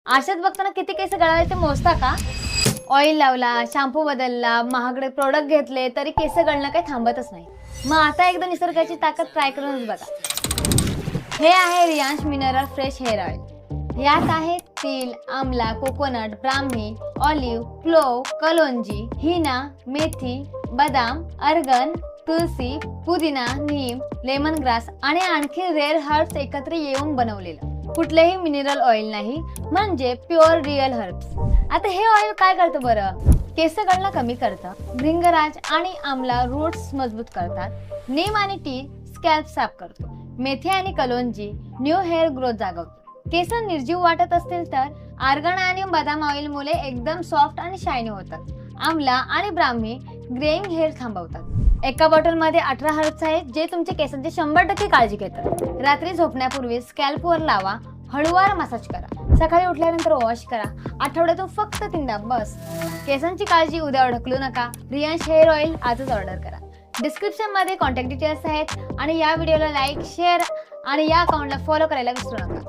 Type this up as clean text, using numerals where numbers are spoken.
आशात बघताना किती केस गळाले ते मोजता का? ऑइल लावला, शॅम्पू बदलला, महागडे प्रोडक्ट घेतले तरी केस गळणं काही थांबतच नाही. मग आता एकदा निसर्गाची ताकद ट्राय करूनच बघा. हे आहे Riyansh mineral fresh hair oil. यात आहेत तिल, आमला, कोकोनट, ब्राह्मी, ऑलिव्ह, क्लोव, कलोंजी, हिना, मेथी, बदाम, अर्गन, तुलसी, पुदिना, नीम, लेमन ग्रास आणि आणखी रेअर हर्ब्स एकत्र येऊन बनवलेलं. कुठलेही मिनरल ऑइल नाही, म्हणजे प्युअर रिअल हर्ब्स. आता हे ऑइल काय करतं बरं? केस गळणं कमी करतं, भृंगराज आणि आमला रूट्स मजबूत करतात, नीम आणि टी स्कॅल्प साफ करतो, मेथी आणि कलोंजी न्यू हेअर ग्रोथ जागवतो. केस निर्जीव वाटत असतील तर आर्गन आणि बदाम ऑइल मुले एकदम सॉफ्ट आणि शायनी होतात. आमला आणि ब्राह्मी ग्रेइंग हेअर थांबवतात. एका बॉटलमध्ये 18 हर्ब्स आहेत जे तुमच्या केसांची 100% काळजी घेतात. रात्री झोपण्यापूर्वी स्कॅल्पवर लावा, हळूवार मसाज करा, सकाळी उठल्यानंतर वॉश करा. आठवड्यातून फक्त 3दा बस. केसांची काळजी उद्यावर ढकलू नका. रियांश हेअर ऑइल आजच ऑर्डर करा. डिस्क्रिप्शन मध्ये कॉन्टॅक्ट डिटेल्स आहेत आणि या व्हिडिओला लाईक, शेअर आणि या अकाउंटला फॉलो करायला विसरू नका.